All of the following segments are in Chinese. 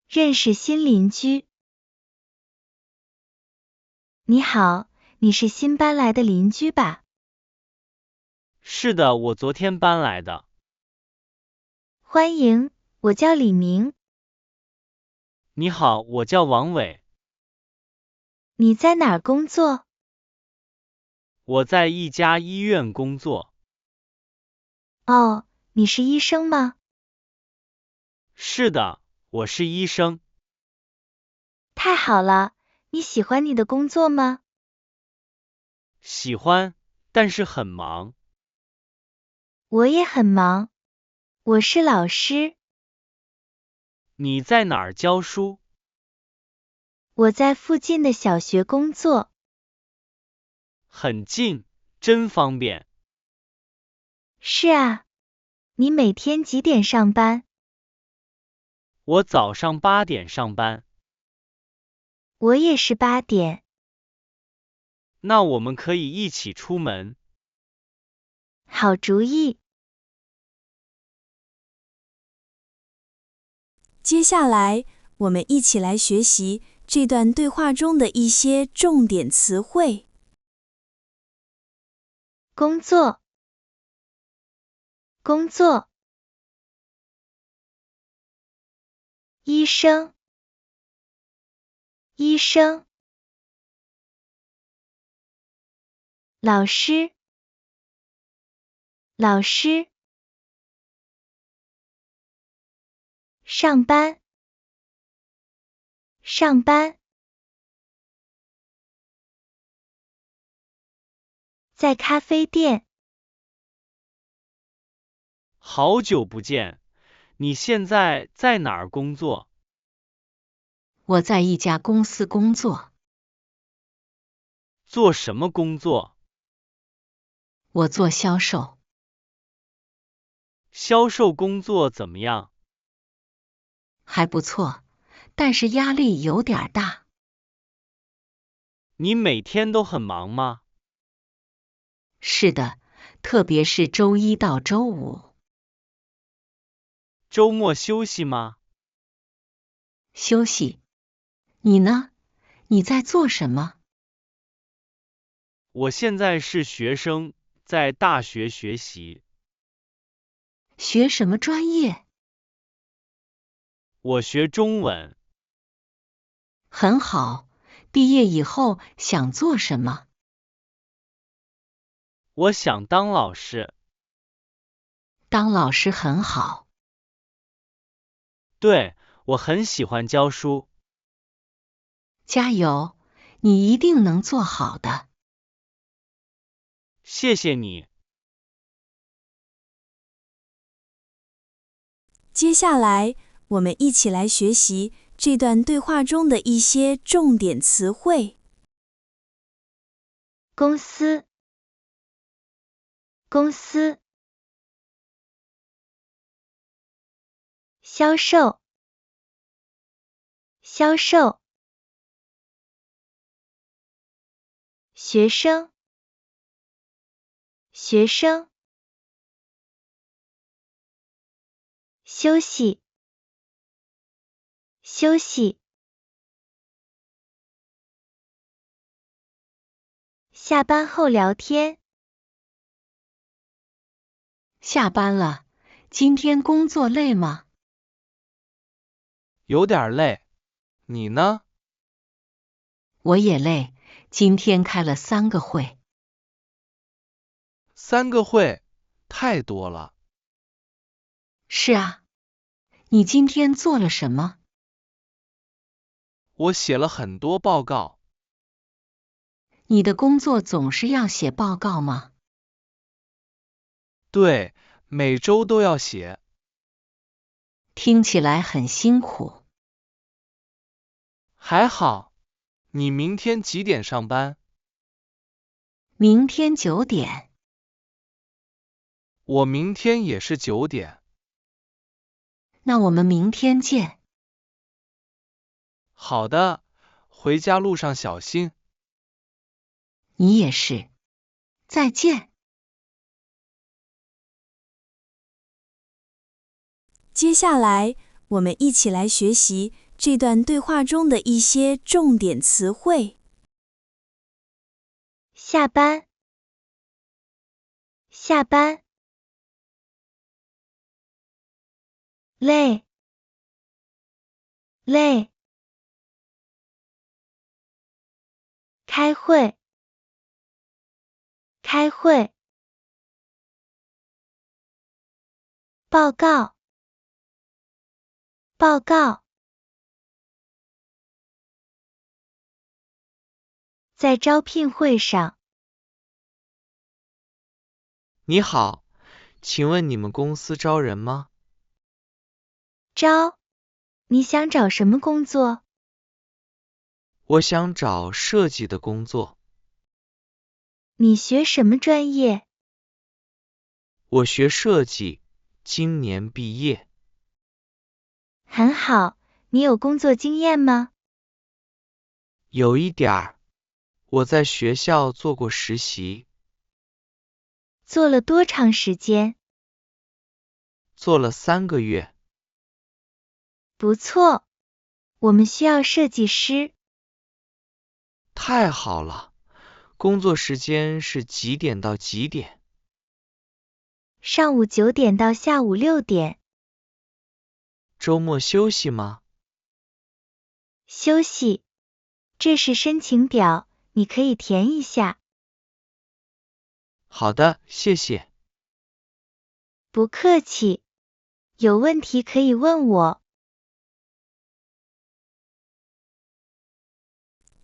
认识新邻居。你好，你是新搬来的邻居吧？是的，我昨天搬来的。欢迎，我叫李明。你好，我叫王伟。你在哪儿工作？我在一家医院工作。哦，你是医生吗？是的，我是医生。太好了，你喜欢你的工作吗？喜欢，但是很忙。我也很忙，我是老师。你在哪儿教书？我在附近的小学工作。很近，真方便。是啊，你每天几点上班？我早上8点上班。我也是8点。那我们可以一起出门。好主意。接下来，我们一起来学习这段对话中的一些重点词汇。工作，工作。医生，医生。老师，老师。上班，上班。在咖啡店。好久不见，你现在在哪儿工作？我在一家公司工作。做什么工作？我做销售。销售工作怎么样？还不错，但是压力有点大。你每天都很忙吗？是的，特别是周一到周五。周末休息吗？休息。你呢？你在做什么？我现在是学生，在大学学习。学什么专业？我学中文。很好，毕业以后想做什么？我想当老师。当老师很好。对，我很喜欢教书。加油，你一定能做好的。谢谢你。接下来，我们一起来学习这段对话中的一些重点词汇。公司，公司。销售，销售。学生，学生。休息，休息。下班后聊天。下班了，今天工作累吗？有点累，你呢？我也累，今天开了3个会。3个会，太多了。是啊，你今天做了什么？我写了很多报告。你的工作总是要写报告吗？对，每周都要写。听起来很辛苦。还好，你明天几点上班？明天9点。我明天也是9点。那我们明天见。好的，回家路上小心。你也是。再见。接下来，我们一起来学习这段对话中的一些重点词汇。下班，下班。累，累。开会，开会。报告，报告。在招聘会上。你好，请问你们公司招人吗？招，你想找什么工作？我想找设计的工作。你学什么专业？我学设计，今年毕业。很好，你有工作经验吗？有一点儿，我在学校做过实习。做了多长时间？做了3个月。不错，我们需要设计师。太好了，工作时间是几点到几点？上午9点到下午6点。周末休息吗？休息。这是申请表，你可以填一下。好的，谢谢。不客气，有问题可以问我。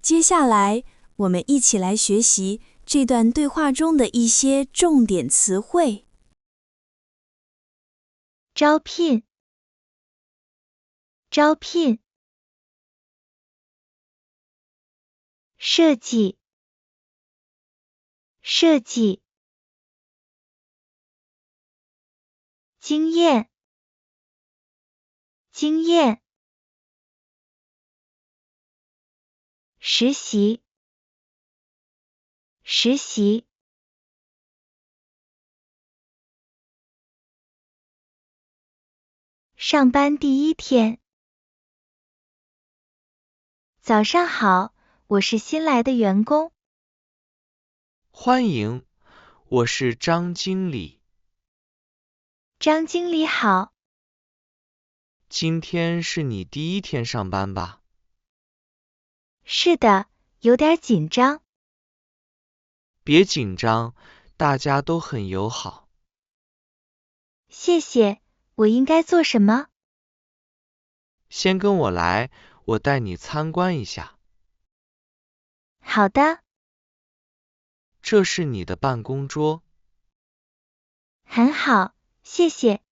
接下来，我们一起来学习这段对话中的一些重点词汇。招聘，招聘。设计，设计。经验，经验。实习，实习。上班第一天。早上好，我是新来的员工。欢迎，我是张经理。张经理好。今天是你第一天上班吧？是的，有点紧张。别紧张，大家都很友好。谢谢，我应该做什么？先跟我来，我带你参观一下。好的。这是你的办公桌。很好，谢谢。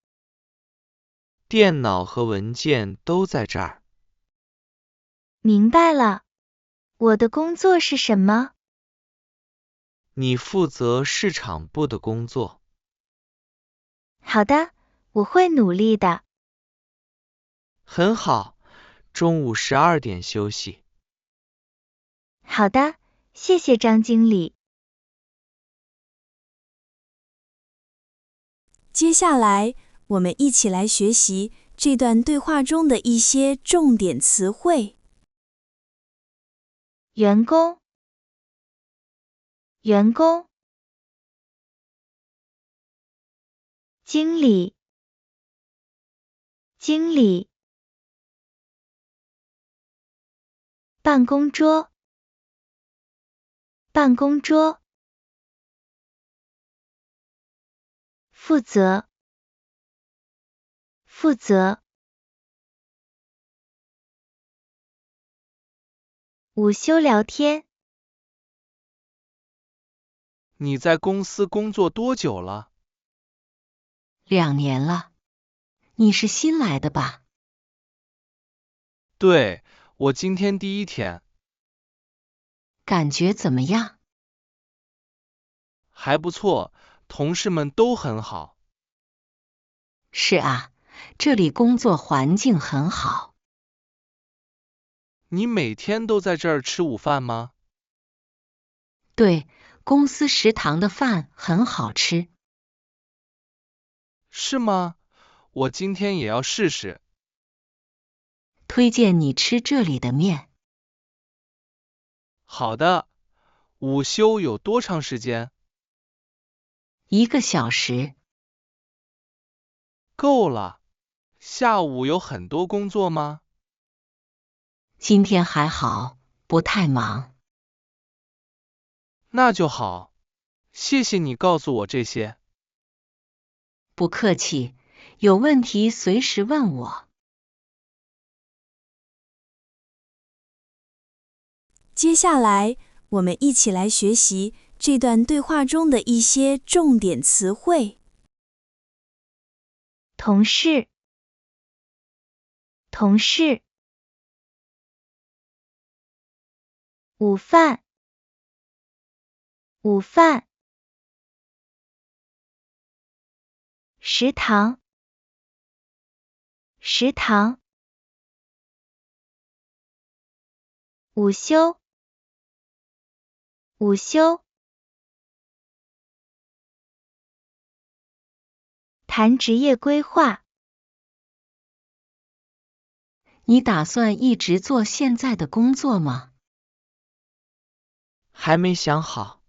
电脑和文件都在这儿。明白了。我的工作是什么？你负责市场部的工作。好的，我会努力的。很好，中午12点休息。好的，谢谢张经理。接下来，我们一起来学习这段对话中的一些重点词汇。员工，员工。经理，经理。办公桌，办公桌。负责，负责。午休聊天。你在公司工作多久了？2年了。你是新来的吧？对，我今天第一天。感觉怎么样？还不错，同事们都很好。是啊，这里工作环境很好。你每天都在这儿吃午饭吗？对，公司食堂的饭很好吃。是吗？我今天也要试试。推荐你吃这里的面。好的，午休有多长时间？ 1个小时。够了。下午有很多工作吗？今天还好，不太忙。那就好，谢谢你告诉我这些。不客气，有问题随时问我。接下来，我们一起来学习这段对话中的一些重点词汇。同事，同事。午饭，午饭。食堂，食堂。午休，午休。谈职业规划。你打算一直做现在的工作吗？还没想好，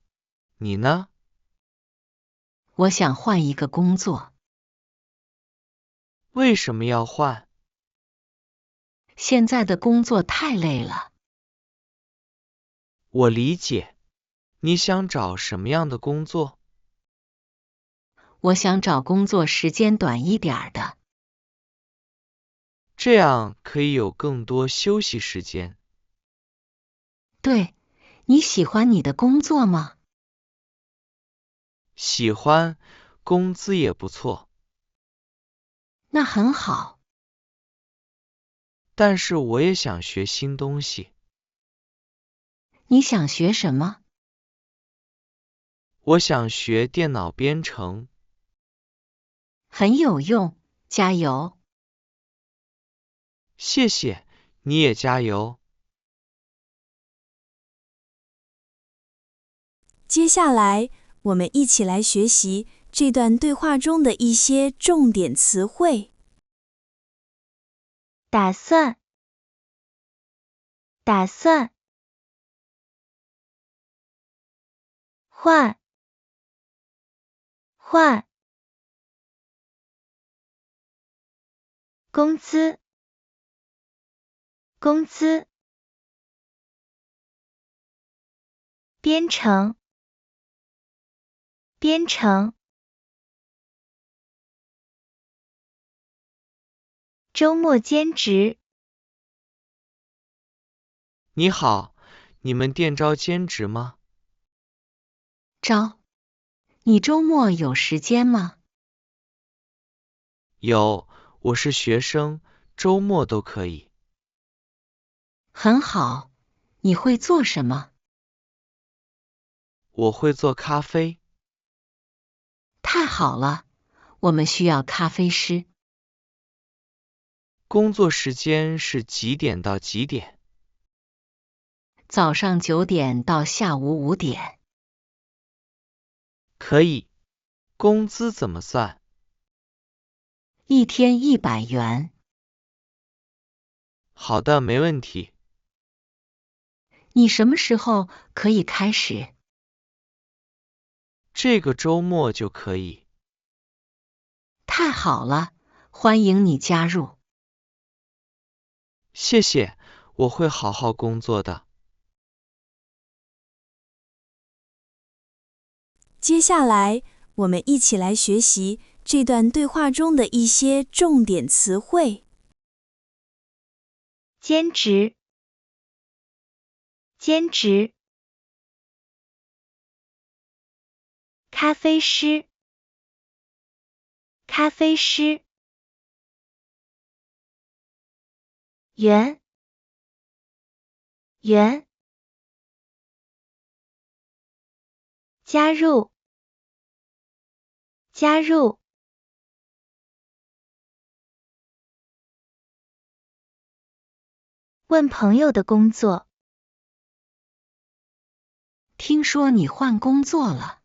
你呢？我想换一个工作。为什么要换？现在的工作太累了。我理解。你想找什么样的工作？我想找工作时间短一点的。这样可以有更多休息时间。对，你喜欢你的工作吗？喜欢，工资也不错。那很好。但是我也想学新东西。你想学什么？我想学电脑编程。很有用，加油。谢谢，你也加油。接下来，我们一起来学习这段对话中的一些重点词汇。打算，打算。换，换。工资，工资。编程，编程。周末兼职。你好，你们店招兼职吗？招。你周末有时间吗？有，我是学生，周末都可以。很好，你会做什么？我会做咖啡。太好了，我们需要咖啡师。工作时间是几点到几点？早上9点到下午5点。可以。工资怎么算？一天100元。好的，没问题。你什么时候可以开始？这个周末就可以。太好了，欢迎你加入。谢谢，我会好好工作的。接下来，我们一起来学习这段对话中的一些重点词汇。兼职，兼职。咖啡师，咖啡师。员，员。加入，加入。问朋友的工作。听说你换工作了。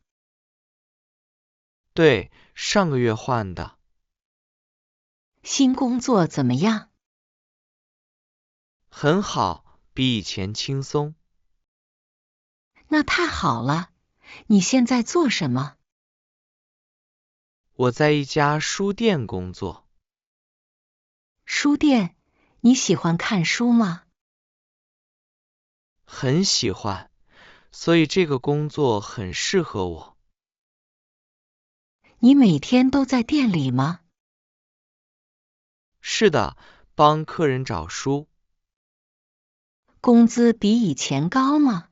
对，上个月换的。新工作怎么样？很好，比以前轻松。那太好了，你现在做什么？我在一家书店工作。书店，你喜欢看书吗？很喜欢，所以这个工作很适合我。你每天都在店里吗？是的，帮客人找书。工资比以前高吗？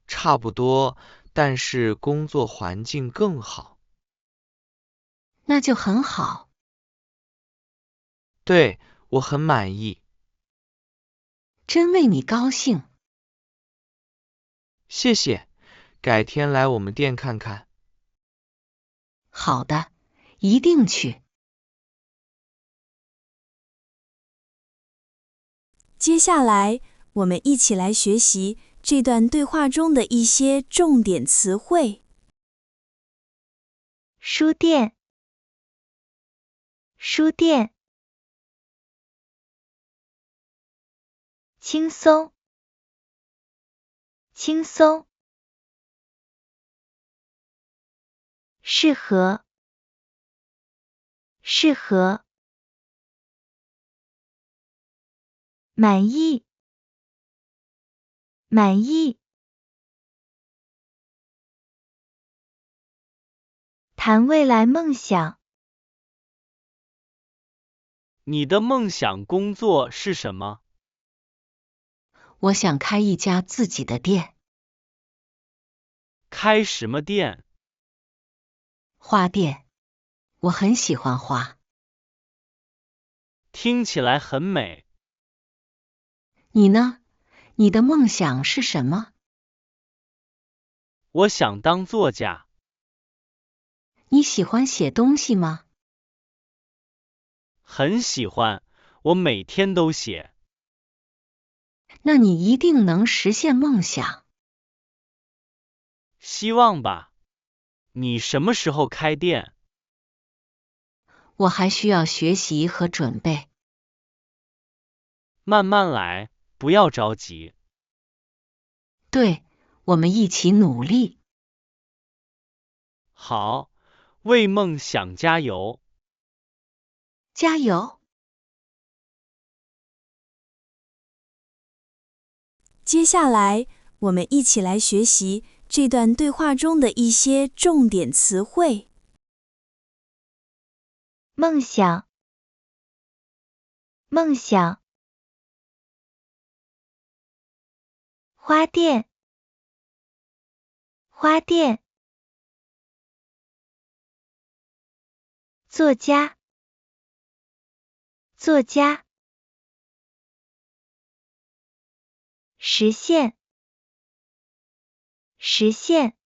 差不多，但是工作环境更好。那就很好。对，我很满意。真为你高兴。谢谢，改天来我们店看看。好的，一定去。接下来，我们一起来学习这段对话中的一些重点词汇。书店，书店。轻松，轻松。适合，适合。满意，满意。谈未来梦想。你的梦想工作是什么？我想开一家自己的店。开什么店？花店，我很喜欢花。听起来很美。你呢？你的梦想是什么？我想当作家。你喜欢写东西吗？很喜欢，我每天都写。那你一定能实现梦想。希望吧。你什么时候开店？我还需要学习和准备。慢慢来，不要着急。对，我们一起努力。好，为梦想加油。加油！接下来，我们一起来学习这段对话中的一些重点词汇。梦想，梦想。花店，花店。作家，作家。实现，实现。